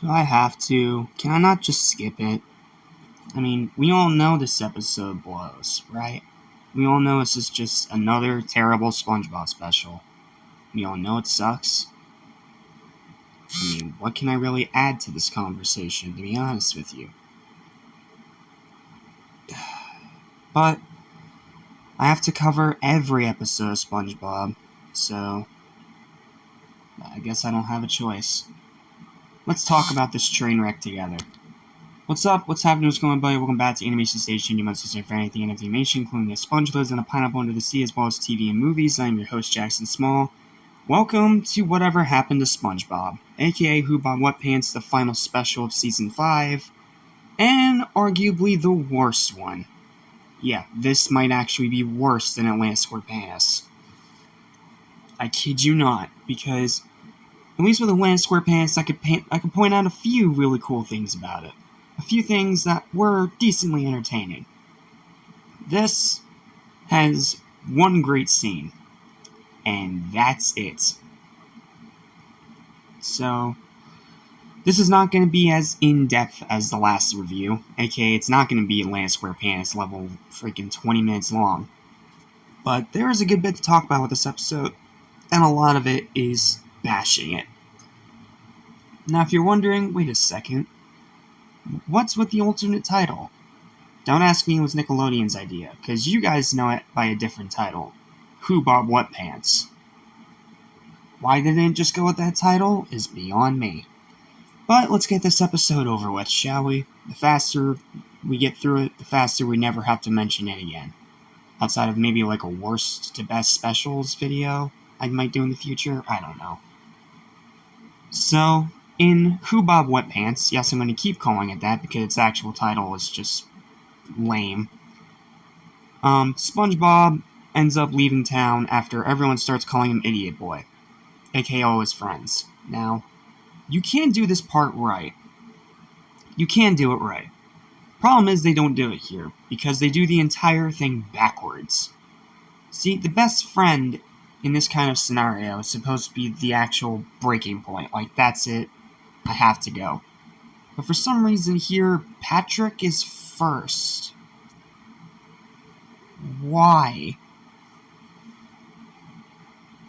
Do I have to? Can I not just skip it? I mean, we all know this episode blows, right? We all know this is just another terrible SpongeBob special. We all know it sucks. I mean, what can I really add to this conversation, to be honest with you? But I have to cover every episode of SpongeBob, so I guess I don't have a choice. Let's talk about this train wreck together. What's up? What's happening? What's going on, buddy? Welcome back to Animation Station. You must listen for anything in animation, including a sponge lives and a pineapple under the sea, as well as TV and movies. I'm your host, Jackson Small. Welcome to Whatever Happened to SpongeBob, aka Whobob Whatpants, the final special of Season 5, and arguably the worst one. Yeah, this might actually be worse than Atlantis SquarePants. I kid you not, because at least with Atlantis SquarePants, I could point out a few really cool things about it. A few things that were decently entertaining. This has one great scene, and that's it. So, this is not going to be as in-depth as the last review, aka it's not going to be Atlantis SquarePants level freaking 20 minutes long. But there is a good bit to talk about with this episode, and a lot of it is bashing it. Now, if you're wondering, wait a second, what's with the alternate title? Don't ask me, it was Nickelodeon's idea, because you guys know it by a different title. Whobob Whatpants. Why they didn't just go with that title is beyond me. But let's get this episode over with, shall we? The faster we get through it, the faster we never have to mention it again. Outside of maybe like a worst to best specials video I might do in the future, I don't know. So, in Whobob Whatpants, yes, I'm going to keep calling it that because its actual title is just lame. SpongeBob ends up leaving town after everyone starts calling him Idiot Boy, aka all his friends. Now, you can do this part right. You can do it right. Problem is they don't do it here, because they do the entire thing backwards. See, the best friend in this kind of scenario is supposed to be the actual breaking point. Like, that's it. I have to go. But for some reason here, Patrick is first. Why?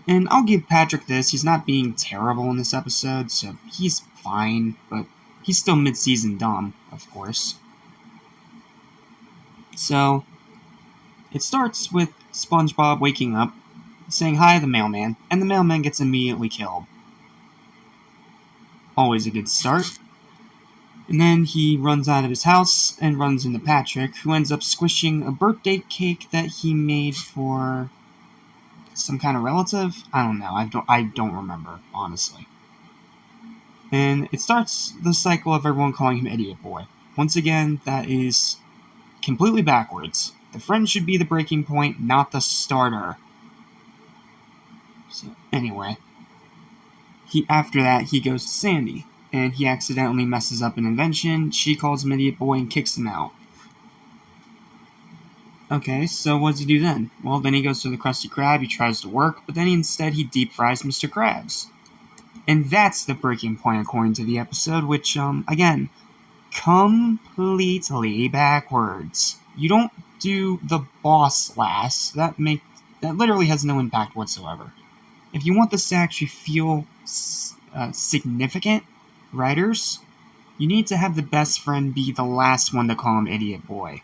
And I'll give Patrick this, he's not being terrible in this episode, so he's fine, but he's still mid-season dumb, of course. So, it starts with SpongeBob waking up, saying hi to the mailman, and the mailman gets immediately killed. Always a good start. And then he runs out of his house and runs into Patrick, who ends up squishing a birthday cake that he made for some kind of relative? I don't know. I don't remember, honestly. And it starts the cycle of everyone calling him Idiot Boy. Once again, that is completely backwards. The friend should be the breaking point, not the starter. So, anyway. After that, he goes to Sandy, and he accidentally messes up an invention. She calls him Idiot Boy and kicks him out. Okay, so what does he do then? Well, then he goes to the Krusty Krab, he tries to work, but then instead he deep fries Mr. Krabs. And that's the breaking point according to the episode, which, again, completely backwards. You don't do the boss last. That literally has no impact whatsoever. If you want this to actually feel significant, writers, you need to have the best friend be the last one to call him Idiot Boy.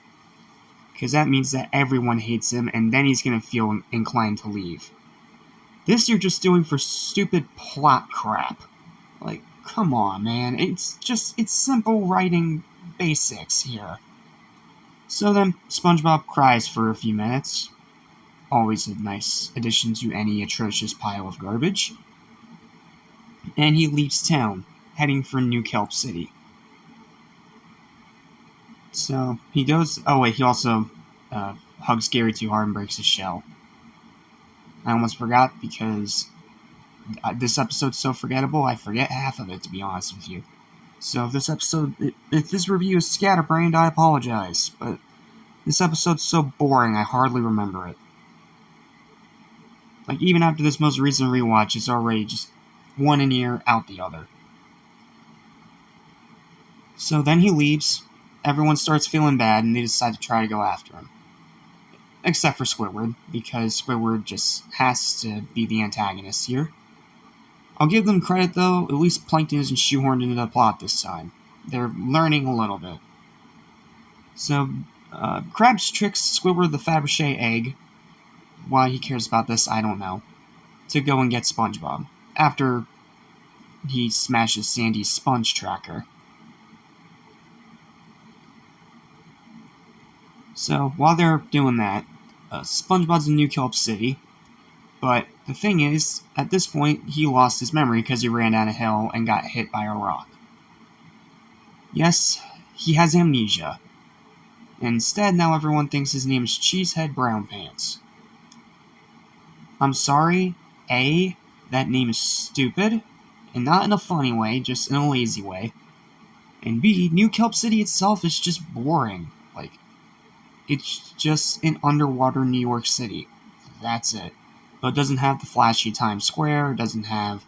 Because that means that everyone hates him, and then he's going to feel inclined to leave. This you're just doing for stupid plot crap. Like, come on, man. It's simple writing basics here. So then, SpongeBob cries for a few minutes. Always a nice addition to any atrocious pile of garbage. And he leaves town, heading for New Kelp City. So, he goes... Oh, wait, he also hugs Gary too hard and breaks his shell. I almost forgot, because this episode's so forgettable, I forget half of it, to be honest with you. So, if this review is scatterbrained, I apologize, but this episode's so boring, I hardly remember it. Like, even after this most recent rewatch, it's already just one in ear, out the other. So then he leaves, everyone starts feeling bad, and they decide to try to go after him. Except for Squidward, because Squidward just has to be the antagonist here. I'll give them credit though, at least Plankton isn't shoehorned into the plot this time. They're learning a little bit. So, Krabs tricks Squidward the Fabergé egg. Why he cares about this, I don't know. To go and get SpongeBob, after he smashes Sandy's sponge tracker. So, while they're doing that, SpongeBob's in New Kelp City, but the thing is, at this point, he lost his memory because he ran down a hill and got hit by a rock. Yes, he has amnesia. Instead, now everyone thinks his name is Cheesehead Brownpants. I'm sorry, A, that name is stupid, and not in a funny way, just in a lazy way. And B, New Kelp City itself is just boring. It's just an underwater New York City. That's it. But it doesn't have the flashy Times Square, it doesn't have,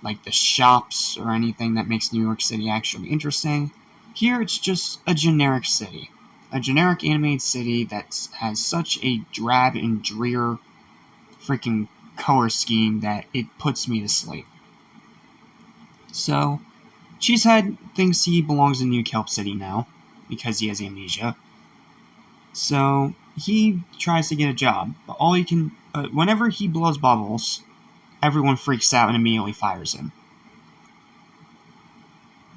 the shops or anything that makes New York City actually interesting. Here, it's just a generic city. A generic animated city that has such a drab and drear freaking color scheme that it puts me to sleep. So, Cheesehead thinks he belongs in New Kelp City now, because he has amnesia. So, he tries to get a job, but whenever he blows bubbles, everyone freaks out and immediately fires him.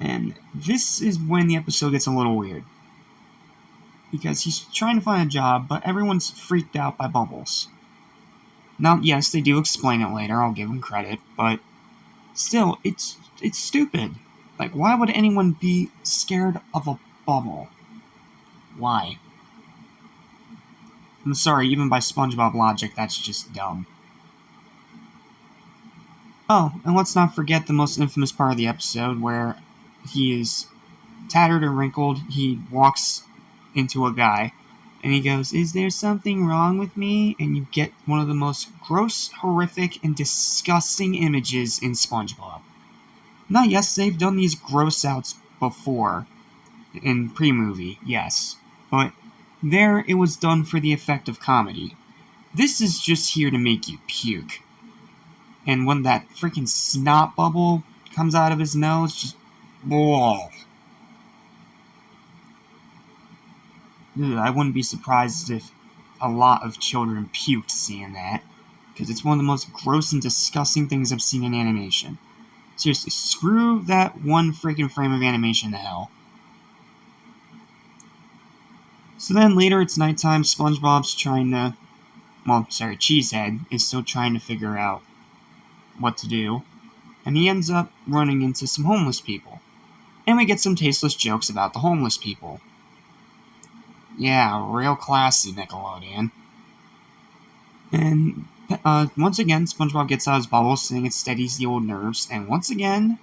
And this is when the episode gets a little weird. Because he's trying to find a job, but everyone's freaked out by bubbles. Now, yes, they do explain it later, I'll give them credit, but still, it's stupid. Why would anyone be scared of a bubble? Why? I'm sorry, even by SpongeBob logic, that's just dumb. Oh, and let's not forget the most infamous part of the episode, where he is tattered and wrinkled, he walks into a guy, and he goes, "Is there something wrong with me?" And you get one of the most gross, horrific, and disgusting images in SpongeBob. Now, yes, they've done these gross outs before, in pre-movie, yes, but there it was done for the effect of comedy. This is just here to make you puke. And when that freaking snot bubble comes out of his nose, just... whoa. I wouldn't be surprised if a lot of children puked seeing that, because it's one of the most gross and disgusting things I've seen in animation. Seriously, screw that one freaking frame of animation to hell. So then later it's nighttime, SpongeBob's Cheesehead is still trying to figure out what to do, and he ends up running into some homeless people. And we get some tasteless jokes about the homeless people. Yeah, real classy, Nickelodeon. And once again, SpongeBob gets out his bubble, saying it steadies the old nerves, and once again,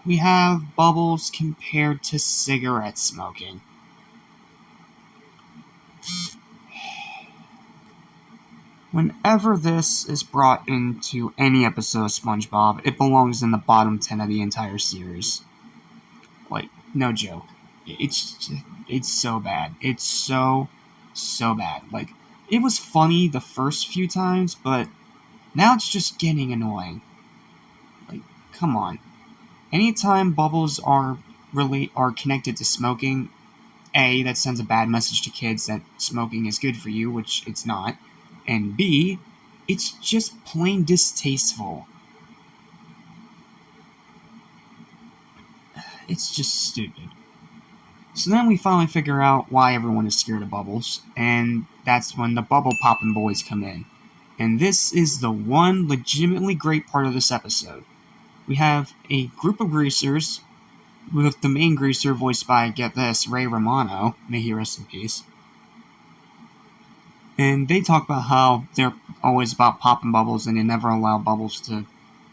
we have bubbles compared to cigarette smoking. Whenever this is brought into any episode of SpongeBob, it belongs in the bottom 10 of the entire series. No joke. It's so bad. It's so bad. It was funny the first few times, but now it's just getting annoying. Come on. Anytime bubbles are connected to smoking, A, that sends a bad message to kids that smoking is good for you, which it's not. And B, it's just plain distasteful. It's just stupid. So then we finally figure out why everyone is scared of bubbles, and that's when the bubble popping boys come in. And this is the one legitimately great part of this episode. We have a group of greasers, with the main greaser voiced by, get this, Ray Romano, may he rest in peace. And they talk about how they're always about popping bubbles and they never allow bubbles to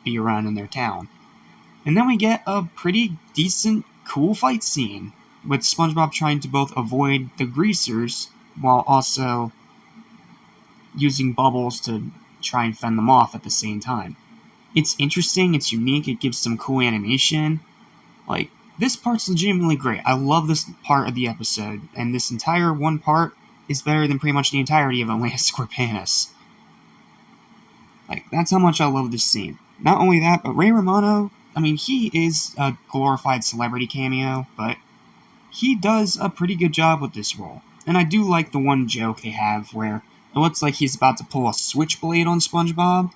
be around in their town. And then we get a pretty decent, cool fight scene, with SpongeBob trying to both avoid the greasers while also using bubbles to try and fend them off at the same time. It's interesting, it's unique, it gives some cool animation. This part's legitimately great. I love this part of the episode, and this entire one part is better than pretty much the entirety of Atlantis Scorpanus. Like, that's how much I love this scene. Not only that, but Ray Romano, I mean, he is a glorified celebrity cameo, but he does a pretty good job with this role. And I do like the one joke they have where it looks like he's about to pull a switchblade on SpongeBob,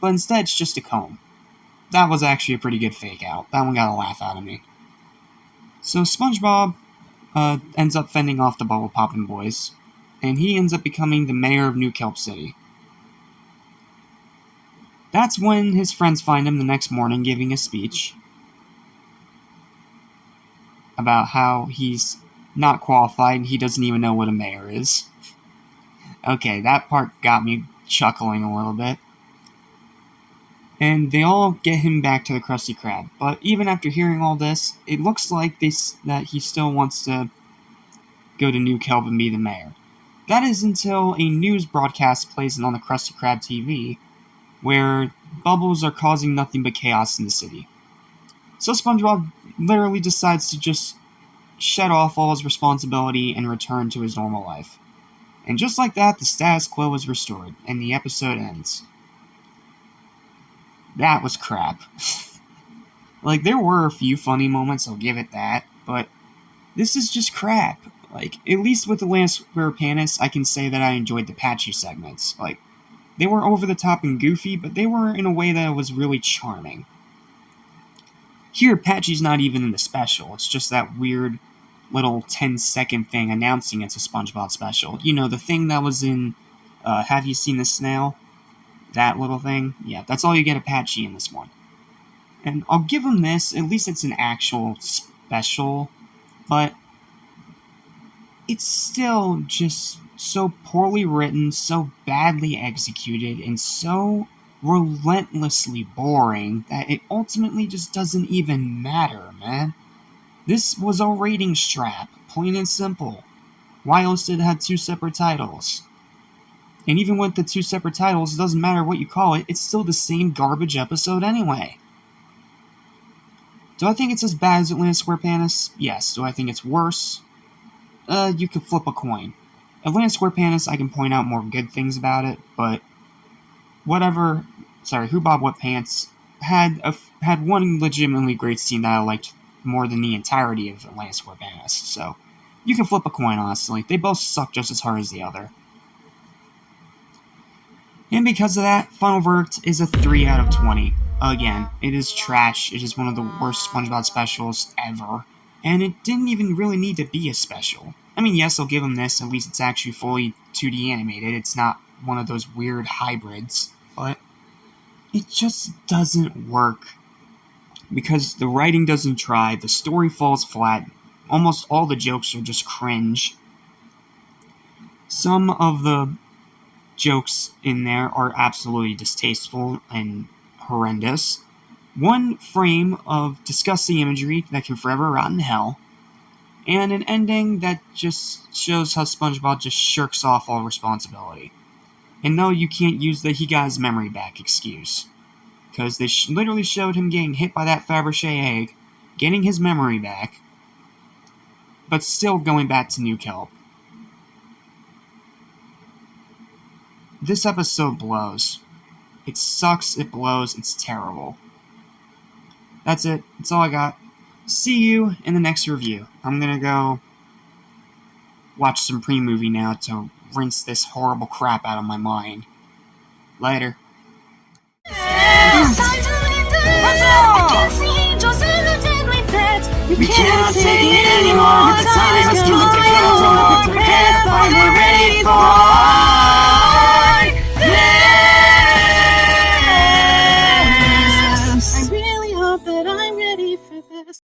but instead it's just a comb. That was actually a pretty good fake out. That one got a laugh out of me. So SpongeBob ends up fending off the Bubble Poppin' Boys, and he ends up becoming the mayor of New Kelp City. That's when his friends find him the next morning giving a speech about how he's not qualified and he doesn't even know what a mayor is. Okay, that part got me chuckling a little bit. And they all get him back to the Krusty Krab. But even after hearing all this, it looks like that he still wants to go to New Kelp and be the mayor. That is until a news broadcast plays on the Krusty Krab TV, where bubbles are causing nothing but chaos in the city. So SpongeBob literally decides to just shut off all his responsibility and return to his normal life. And just like that, the status quo is restored, and the episode ends. That was crap. Like, there were a few funny moments, I'll give it that, but this is just crap. Like, at least with Atlantis Scorpanus, I can say that I enjoyed the Patchy segments. Like, they were over the top and goofy, but they were in a way that was really charming. Here, Patchy's not even in the special. It's just that weird little 10-second thing announcing it's a SpongeBob special. You know, the thing that was in Have You Seen the Snail? That little thing? Yeah, that's all you get of Patchy in this one. And I'll give him this, at least it's an actual special, but it's still just so poorly written, so badly executed, and so relentlessly boring that it ultimately just doesn't even matter, man. This was a ratings trap, plain and simple. Why else did it have 2 separate titles? And even with the 2 separate titles, it doesn't matter what you call it, it's still the same garbage episode anyway. Do I think it's as bad as Atlantis Scorpanus? Yes. Do I think it's worse? You could flip a coin. Atlantis Scorpanus, I can point out more good things about it, but Whobob Whatpants had one legitimately great scene that I liked more than the entirety of Atlantis Scorpanus, so you can flip a coin, honestly. They both suck just as hard as the other. And because of that, final verdict is a 3 out of 20. Again, it is trash. It is one of the worst SpongeBob specials ever. And it didn't even really need to be a special. I mean, yes, I'll give them this. At least it's actually fully 2D animated. It's not one of those weird hybrids. But it just doesn't work. Because the writing doesn't try. The story falls flat. Almost all the jokes are just cringe. Some of the jokes in there are absolutely distasteful and horrendous. One frame of disgusting imagery that can forever rot in hell, and an ending that just shows how SpongeBob just shirks off all responsibility. And no, you can't use the he got his memory back excuse, because they literally showed him getting hit by that Fabergé egg, getting his memory back, but still going back to New Kelp. This episode blows. It sucks, it blows, it's terrible. That's it. That's all I got. See you in the next review. I'm gonna go watch some pre-movie now to rinse this horrible crap out of my mind. Later. You cannot take it anymore. The time is coming.